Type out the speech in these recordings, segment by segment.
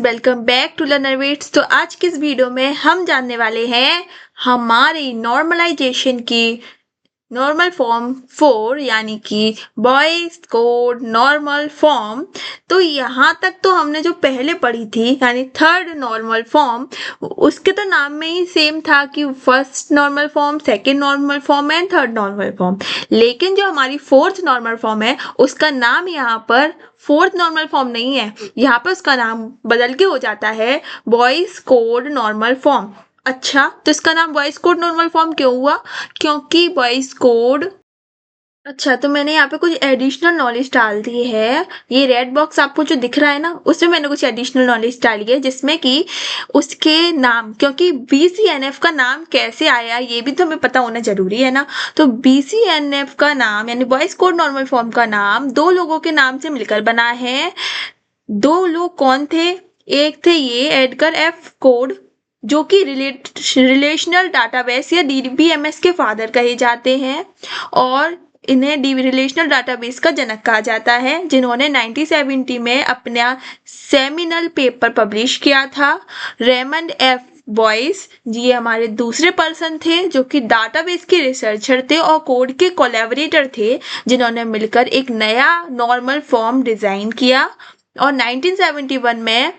Welcome back to लर्नरविट्स। तो आज की इस वीडियो में हम जानने वाले हैं हमारी नॉर्मलाइजेशन की नॉर्मल फॉर्म 4 यानी कि बॉयज कोड नॉर्मल फॉर्म। तो यहाँ तक तो हमने जो पहले पढ़ी थी यानी थर्ड नॉर्मल फॉर्म, उसके तो नाम में ही सेम था कि first normal form, second normal form and third normal form. लेकिन जो हमारी फोर्थ नॉर्मल फॉर्म है उसका नाम यहाँ पर फोर्थ नॉर्मल फॉर्म नहीं है, यहाँ पर उसका नाम बदल के हो जाता है बॉयज कोड नॉर्मल फॉर्म। अच्छा, तो इसका नाम बॉयज कोड नॉर्मल फॉर्म क्यों हुआ? क्योंकि बॉयज कोड अच्छा, तो मैंने यहाँ पे कुछ एडिशनल नॉलेज डाल दी है। ये रेड बॉक्स आपको जो दिख रहा है ना, उसमें मैंने कुछ एडिशनल नॉलेज डाली है जिसमें कि उसके नाम, क्योंकि BCNF का नाम कैसे आया ये भी तो हमें पता होना जरूरी है ना। तो BCNF का नाम यानी बॉयज कोड नॉर्मल फॉर्म का नाम दो लोगों के नाम से मिलकर बना है। दो लोग कौन थे? एक थे ये एडगर एफ कोड, जो कि रिलेशनल डाटाबेस या DBMS के फादर कहे जाते हैं, और इन्हें रिलेशनल डाटाबेस का जनक कहा जाता है, जिन्होंने 1970 में अपना सेमिनल पेपर पब्लिश किया था। रेमंड एफ बॉयस ये हमारे दूसरे पर्सन थे जो कि डाटाबेस के रिसर्चर थे और कोड के कोलैबोरेटर थे, जिन्होंने मिलकर एक नया नॉर्मल फॉर्म डिजाइन किया। और 1971 में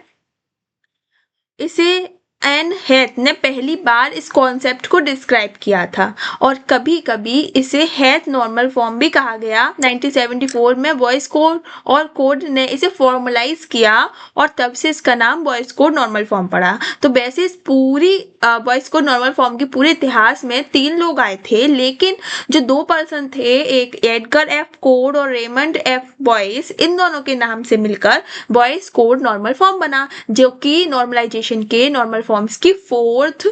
इसे एन हेथ ने पहली बार इस कॉन्सेप्ट को डिस्क्राइब किया था, और कभी कभी इसे हेथ नॉर्मल फॉर्म भी कहा गया। 1974 में बॉयज कोड और कोड ने इसे फॉर्मलाइज किया और तब से इसका नाम बॉयज कोड नॉर्मल फॉर्म पड़ा। तो वैसे इस पूरी बॉयज कोड नॉर्मल फॉर्म के पूरे इतिहास में 3 लोग आए थे, लेकिन जो 2 पर्सन थे, एक एडगर एफ कोड और रेमंड एफ बॉयस, इन दोनों के नाम से मिलकर बॉयज कोड नॉर्मल फॉर्म बना, जो कि नॉर्मलाइजेशन के नॉर्मल फॉर्म्स की फोर्थ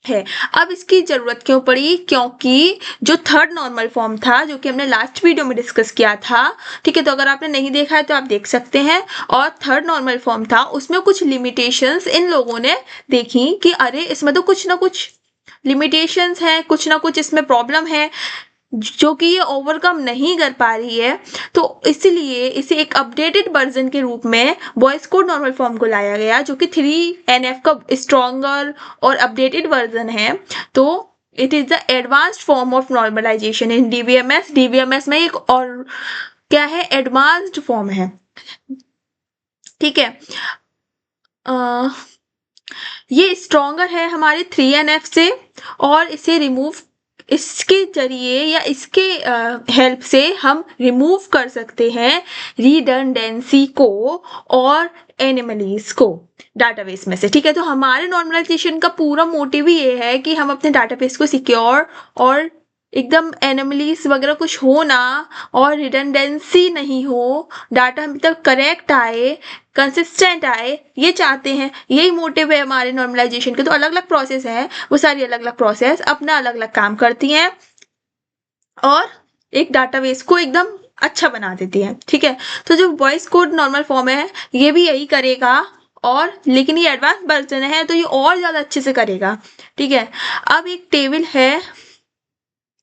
है। अब इसकी जरूरत क्यों पड़ी? क्योंकि जो थर्ड नॉर्मल फॉर्म था, जो कि हमने लास्ट वीडियो में डिस्कस किया था, ठीक है, तो अगर आपने नहीं देखा है तो आप देख सकते हैं, और थर्ड नॉर्मल फॉर्म था, उसमें कुछ लिमिटेशंस इन लोगों ने देखी कि अरे इसमें तो कुछ ना कुछ लिमिटेशंस हैं, कुछ ना कुछ इसमें प्रॉब्लम है जो कि ये ओवरकम नहीं कर पा रही है। तो इसलिए इसे एक अपडेटेड वर्जन के रूप में बॉयज कोड नॉर्मल फॉर्म को लाया गया, जो कि 3NF का स्ट्रॉन्गर और अपडेटेड वर्जन है। तो it is the advanced form of normalisation in DBMS। DBMS में एक और क्या है? एडवांस्ड फॉर्म है, ठीक है। ये स्ट्रॉन्गर है हमारे 3NF से, और इसे रिमूव इसके जरिए या इसके हेल्प से हम रिमूव कर सकते हैं रिडंडेंसी को और एनोमलीज को डाटाबेस में से, ठीक है। तो हमारे नॉर्मलाइजेशन का पूरा मोटिव ही ये है कि हम अपने डाटाबेस को सिक्योर और एकदम एनोमलीज वगैरह कुछ हो ना, और रिडंडेंसी नहीं हो, डाटा हम तक करेक्ट आए, कंसिस्टेंट आए, ये चाहते हैं। यही मोटिव है हमारे नॉर्मलाइजेशन के। तो अलग अलग प्रोसेस है, वो सारी अलग अलग प्रोसेस अपना अलग अलग काम करती हैं और एक डाटाबेस को एकदम अच्छा बना देती है, ठीक है। तो जो बॉयज कोड नॉर्मल फॉर्म है ये भी यही करेगा, और लेकिन ये एडवांस वर्जन है तो ये और ज्यादा अच्छे से करेगा, ठीक है। अब एक टेबल है,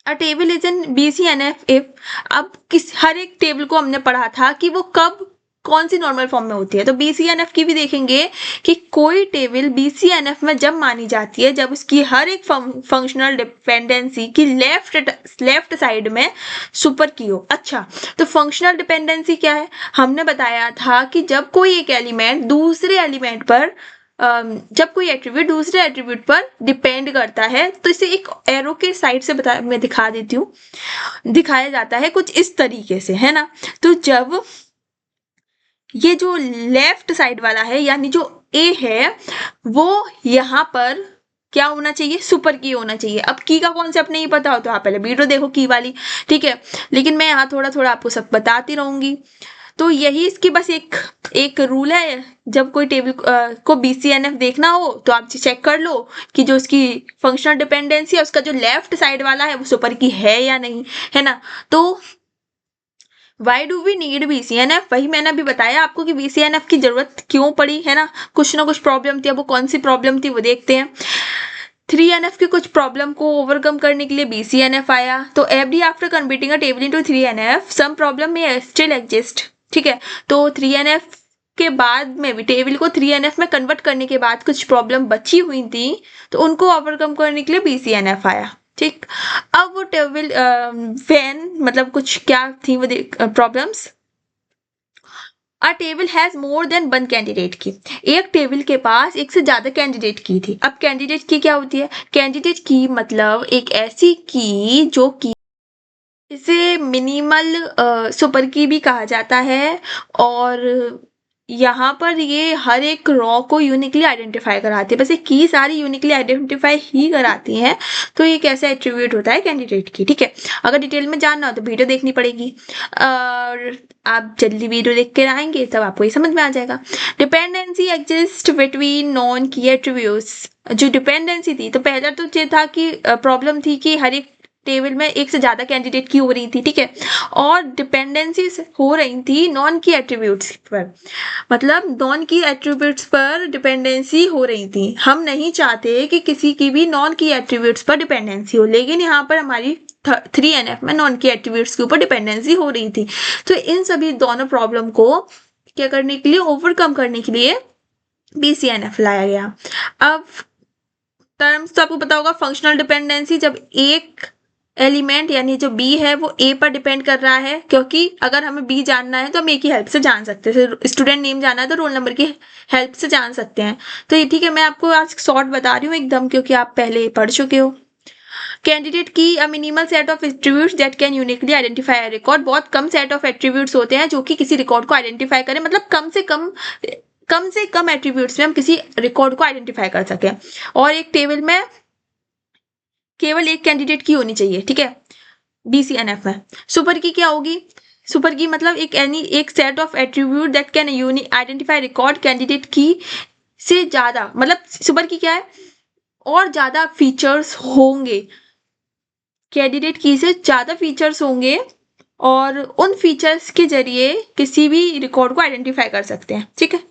अ table is in BCNF if. अब हर एक टेबल को हमने पढ़ा था कि वो कब कौन सी नॉर्मल फॉर्म में होती है, तो BCNF की भी देखेंगे कि कोई टेबल BCNF में जब मानी जाती है जब उसकी हर एक फंक्शनल डिपेंडेंसी की लेफ्ट साइड में सुपर की हो। अच्छा, तो फंक्शनल डिपेंडेंसी क्या है? हमने बताया था कि जब कोई एक एलिमेंट दूसरे एलिमेंट पर जब कोई एट्रीब्यूट दूसरे एट्रीब्यूट पर डिपेंड करता है, तो इसे एक एरो के साइड से मैं दिखा देती हूँ, दिखाया जाता है कुछ इस तरीके से, है ना। तो जब ये जो लेफ्ट साइड वाला है यानी जो A है, वो यहाँ पर क्या होना चाहिए? सुपर की होना चाहिए। अब की का कॉन्सेप्ट नहीं पता हो तो आप पहले वीडियो देखो की वाली, ठीक है, लेकिन मैं यहाँ थोड़ा थोड़ा आपको सब बताती रहूंगी। तो यही इसकी बस एक रूल है, जब कोई टेबल को BCNF देखना हो तो आप चेक कर लो कि जो उसकी फंक्शनल डिपेंडेंसी है उसका जो लेफ्ट साइड वाला है वो सुपर की है या नहीं, है ना। तो why do we need BCNF? वही मैंने अभी बताया आपको कि BCNF की जरूरत क्यों पड़ी, है ना। कुछ ना कुछ प्रॉब्लम थी, अब वो कौन सी प्रॉब्लम थी वो देखते हैं। 3NF की कुछ प्रॉब्लम को ओवरकम करने के लिए BCNF आया। तो every after converting a table into 3NF some problem में स्टिल एग्जिस्ट, ठीक है। तो 3NF के बाद में भी टेबल को 3NF में कन्वर्ट करने के बाद कुछ प्रॉब्लम बची हुई थी, तो उनको ओवरकम करने के लिए BCNF आया। ठीक, अब वो टेबल व्हेन मतलब कुछ क्या थी वो problems. A table has more than one candidate की, एक टेबल के पास एक से ज्यादा कैंडिडेट की थी। अब कैंडिडेट की क्या होती है? कैंडिडेट की मतलब एक ऐसी की जो की इसे मिनिमल सुपर की भी कहा जाता है, और यहाँ पर ये हर एक रॉ को यूनिकली आइडेंटिफाई कराती है। बस ये की सारी यूनिकली आइडेंटिफाई ही कराती हैं। तो ये कैसा एट्रीब्यूट होता है कैंडिडेट की। ठीक है, अगर डिटेल में जानना हो तो वीडियो देखनी पड़ेगी, और आप जल्दी वीडियो देख कर आएंगे तब आपको ये समझ में आ जाएगा। डिपेंडेंसी एग्जिस्ट बिटवीन नॉन की एट्रीब्यूट्स। जो डिपेंडेंसी थी, तो पहला तो ये था कि प्रॉब्लम थी कि हर एक टेबल में एक से ज्यादा कैंडिडेट की हो रही थी। ठीक है, और डिपेंडेंसी हो रही थी नॉन की एट्रीब्यूट्स पर, मतलब नॉन की एट्रीब्यूट्स पर डिपेंडेंसी हो रही थी। हम नहीं चाहते कि किसी की भी नॉन की एट्रीब्यूट्स पर डिपेंडेंसी हो, लेकिन यहाँ पर हमारी 3NF में नॉन की एट्रीब्यूट्स के ऊपर डिपेंडेंसी हो रही थी। तो इन सभी दोनों प्रॉब्लम को क्या करने के लिए, ओवरकम करने के लिए BCNF लाया गया। अब टर्म्स तो आपको पता होगा, फंक्शनल डिपेंडेंसी, जब एक एलिमेंट यानी जो B है वो A पर डिपेंड कर रहा है, क्योंकि अगर हमें B जानना है तो हम A की हेल्प से जान सकते हैं। स्टूडेंट नेम जाना है तो रोल नंबर की हेल्प से जान सकते हैं। तो ये ठीक है, मैं आपको आज शॉर्ट बता रही हूँ एकदम, क्योंकि आप पहले पढ़ चुके हो। कैंडिडेट की a minimal set of attributes that can uniquely identify a record. बहुत कम सेट ऑफ एट्रीब्यूट्स होते हैं जो कि किसी रिकॉर्ड को आइडेंटिफाई करें, मतलब कम से कम एट्रीब्यूट्स में हम किसी रिकॉर्ड को आइडेंटिफाई कर सकें, और एक टेबल में केवल एक कैंडिडेट की होनी चाहिए। ठीक है, BCNF में। सुपर की क्या होगी? सुपर की मतलब एक set of attribute that can identify record candidate की से ज्यादा, मतलब सुपर की क्या है, और ज्यादा फीचर्स होंगे, कैंडिडेट की से ज्यादा फीचर्स होंगे, और उन फीचर्स के जरिए किसी भी रिकॉर्ड को आइडेंटिफाई कर सकते हैं। ठीक है,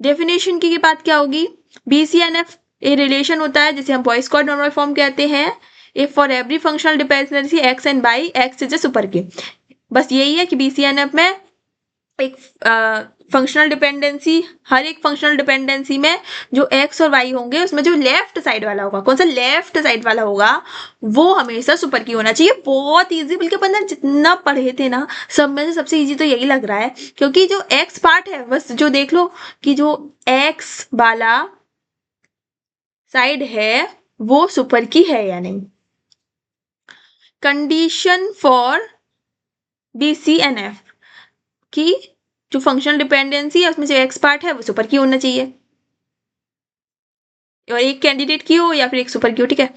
डेफिनेशन की बात क्या होगी? BCNF ए रिलेशन होता है जिसे हम बॉयज कॉड नॉर्मल फॉर्म कहते हैं। If for every functional dependency x and by x is a super की। बस यही है कि BCNF में एक फंक्शनल डिपेंडेंसी, हर एक फंक्शनल डिपेंडेंसी में जो एक्स और वाई होंगे उसमें जो लेफ्ट साइड वाला होगा, कौन सा लेफ्ट साइड वाला होगा, वो हमेशा सुपर की होना चाहिए। बहुत इजी, बल्कि अपन ने जितना पढ़े थे ना, सब में से सबसे इजी तो यही लग रहा है, क्योंकि जो एक्स पार्ट है, बस जो देख लो कि जो एक्स वाला साइड है वो सुपर की है या नहीं। कंडीशन फॉर BCNF की जो फंक्शनल डिपेंडेंसी है उसमें जो एक्स पार्ट है वो सुपर की होना चाहिए, और एक कैंडिडेट की हो या फिर एक सुपर की हो। ठीक है,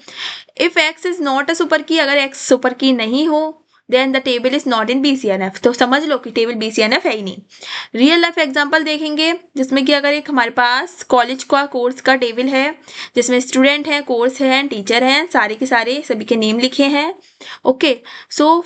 if X is not a super key, अगर एक्स सुपर की नहीं हो, then the table is not in BCNF। तो समझ लो कि टेबल BCNF है ही नहीं। रियल लाइफ एग्जांपल देखेंगे, जिसमें कि अगर एक हमारे पास कॉलेज का कोर्स का टेबल है जिसमें स्टूडेंट है, कोर्स है, टीचर हैं, सारे के सारे सभी के नेम लिखे हैं। ओके, सो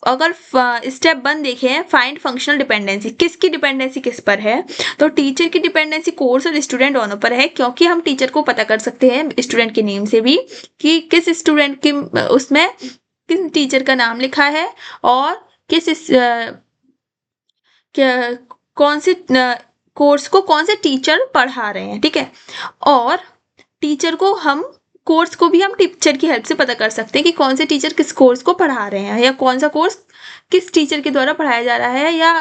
अगर स्टेप 1 देखें, फाइंड फंक्शनल डिपेंडेंसी, किसकी डिपेंडेंसी किस पर है, तो टीचर की डिपेंडेंसी कोर्स और स्टूडेंट दोनों पर है, क्योंकि हम टीचर को पता कर सकते हैं स्टूडेंट के नेम से भी कि किस स्टूडेंट की उसमें किस टीचर का नाम लिखा है, और कौन से कोर्स को कौन से टीचर पढ़ा रहे हैं। ठीक है, और टीचर को हम कोर्स को भी हम टीचर की हेल्प से पता कर सकते हैं कि कौन से टीचर किस कोर्स को पढ़ा रहे हैं, या कौन सा कोर्स किस टीचर के द्वारा पढ़ाया जा रहा है, या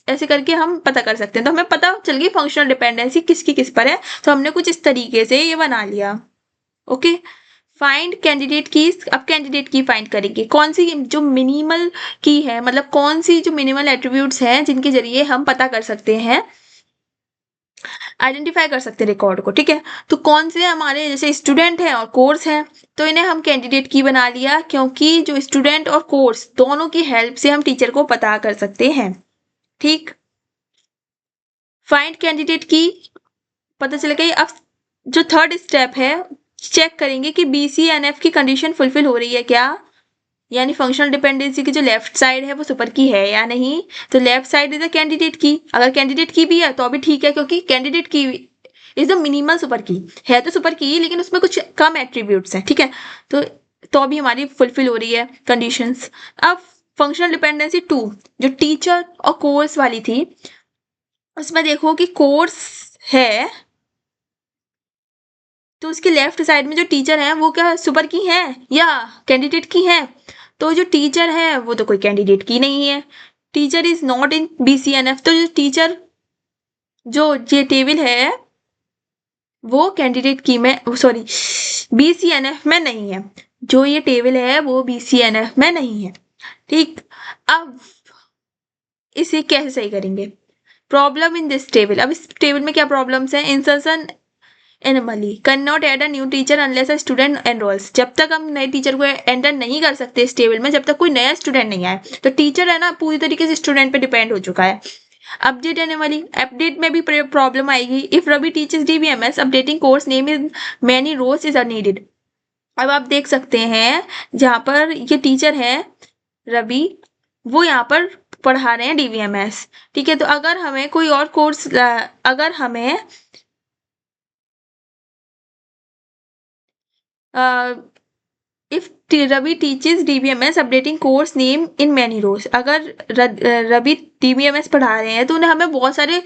ऐसे करके हम पता कर सकते हैं। तो हमें पता चल गई फंक्शनल डिपेंडेंसी किसकी किस पर है, तो हमने कुछ इस तरीके से ये बना लिया। ओके, फाइंड कैंडिडेट की। अब कैंडिडेट की फाइंड करेंगे, कौन सी जो मिनिमल की है, मतलब कौन सी जो मिनिमल एट्रीब्यूट्स हैं जिनके जरिए हम पता कर सकते हैं, आइडेंटिफाई कर सकते हैं रिकॉर्ड को। ठीक है, तो कौन से हमारे जैसे स्टूडेंट है और कोर्स है, तो इन्हें हम कैंडिडेट की बना लिया, क्योंकि जो स्टूडेंट और कोर्स दोनों की हेल्प से हम टीचर को पता कर सकते हैं। ठीक, फाइंड कैंडिडेट की पता चल गई। अब जो थर्ड स्टेप है, चेक करेंगे कि BCNF की कंडीशन फुलफिल हो रही है क्या, यानी फंक्शनल डिपेंडेंसी की जो लेफ्ट साइड है वो सुपर की है या नहीं। तो left side is the candidate की, अगर कैंडिडेट की भी है तो अभी ठीक है, क्योंकि कैंडिडेट की इज द मिनिमल सुपर की है, तो सुपर की लेकिन उसमें कुछ कम एट्रीब्यूट्स हैं। ठीक है, तो अभी हमारी फुलफिल हो रही है कंडीशंस। अब फंक्शनल डिपेंडेंसी 2 जो टीचर और कोर्स वाली थी, उसमें देखो कि कोर्स है तो उसके लेफ्ट साइड में जो टीचर है वो क्या सुपर की है या कैंडिडेट की है? तो जो टीचर है वो तो कोई कैंडिडेट की नहीं है। Teacher is not in BCNF। तो जो टीचर जो ये टेबल है वो कैंडिडेट की में सॉरी BCNF में नहीं है। जो ये टेबल है वो BCNF में नहीं है। ठीक, अब इसे कैसे सही करेंगे? Problem in this table. अब इस टेबल में क्या प्रॉब्लम्स है? Insertion anomaly, can not add a new teacher unless a student enrolls. जब तक हम नए टीचर को एंटर नहीं कर सकते इस टेबल में, जब तक कोई नया स्टूडेंट नहीं आए। तो टीचर है ना पूरी तरीके से स्टूडेंट पे डिपेंड हो चुका है। अपडेट एनोमली, अपडेट में भी प्रॉब्लम आएगी। If Ravi teachers DBMS updating course name is many rows is unneeded. अब आप देख सकते हैं जहाँ पर ये टीचर है रवि, वो यहाँ पर पढ़ा रहे हैं DBMS। ठीक है, तो अगर हमें कोई और कोर्स अगर हमें if Ravi teaches DBMS updating course name in many rows. अगर रवि DBMS पढ़ा रहे हैं तो उन्हें हमें बहुत सारे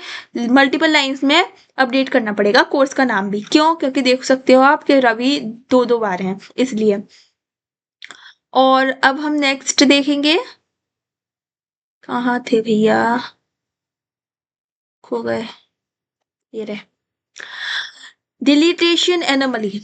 मल्टीपल लाइंस में अपडेट करना पड़ेगा कोर्स का नाम भी। क्यों? क्योंकि देख सकते हो आप कि रवि दो बार हैं इसलिए। और अब हम नेक्स्ट देखेंगे, कहाँ थे भैया, खो गए, ये रहे। Deletion anomaly,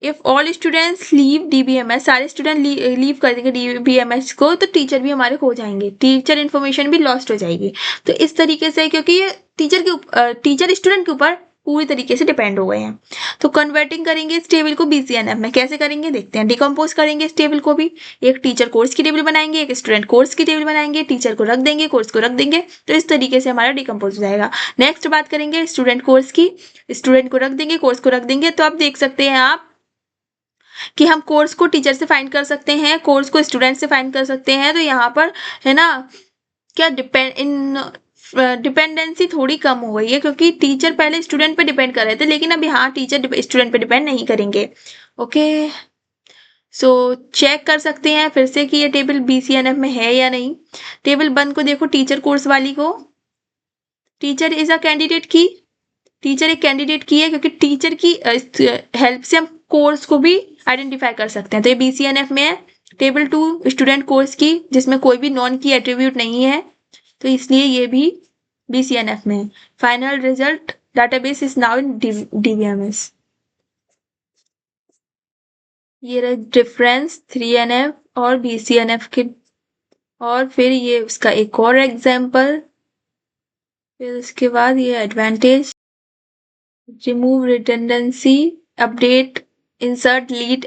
if all students leave DBMS, सारे स्टूडेंट लीव कर देंगे DBMS को तो टीचर भी हमारे खो जाएंगे, टीचर इन्फॉर्मेशन भी लॉस्ट हो जाएगी। तो इस तरीके से, क्योंकि ये टीचर स्टूडेंट के ऊपर पूरी तरीके से डिपेंड हो गए हैं। तो कन्वर्टिंग करेंगे इस टेबल को BCNF में, कैसे करेंगे देखते हैं। डिकम्पोज करेंगे इस टेबल को भी, एक टीचर कोर्स की टेबल बनाएंगे, एक स्टूडेंट कोर्स की टेबल बनाएंगे, टीचर को रख देंगे, कोर्स को रख देंगे। तो इस तरीके से हमारा डिकम्पोज हो जाएगा। नेक्स्ट बात करेंगे स्टूडेंट कोर्स की, स्टूडेंट को रख देंगे, कोर्स को रख देंगे। तो अब देख सकते हैं आप कि हम कोर्स को टीचर से फाइंड कर सकते हैं, कोर्स को स्टूडेंट से फाइंड कर सकते हैं। तो यहाँ पर है ना क्या डिपेंडेंसी थोड़ी कम हो गई है, क्योंकि टीचर पहले स्टूडेंट पे डिपेंड कर रहे थे, लेकिन अब यहाँ टीचर स्टूडेंट पे डिपेंड नहीं करेंगे। ओके, सो चेक कर सकते हैं फिर से कि ये टेबल BCNF में है या नहीं। टेबल 1 को देखो, टीचर कोर्स वाली को, टीचर इज अ कैंडिडेट की, टीचर एक कैंडिडेट की है, क्योंकि टीचर की हेल्प से हम कोर्स को भी आइडेंटिफाई कर सकते हैं। तो ये BCNF में है। टेबल 2 स्टूडेंट कोर्स की, जिसमें कोई भी नॉन की एट्रीब्यूट नहीं है, तो इसलिए ये भी BCNF में है। Final result database is now in DBMS। ये रहा डिफरेंस 3NF और BCNF के। और फिर ये उसका एक और एग्जाम्पल, फिर उसके बाद ये advantage, remove redundancy, update, insert lead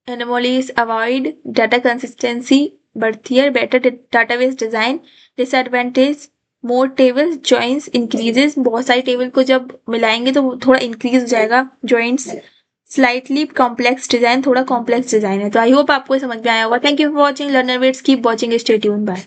anomalies, avoid data consistency, birthier, better database design, disadvantage, more tables, joins, increases। बहुत सारी टेबल को जब मिलाएंगे तो थोड़ा इंक्रीज हो जाएगा joins। स्लाइटली कॉम्प्लेक्स डिजाइन, थोड़ा कॉम्प्लेक्स डिजाइन है। तो आई होप आपको समझ में आया होगा। Thank you for watching learner weights, keep watching, stay tuned, bye.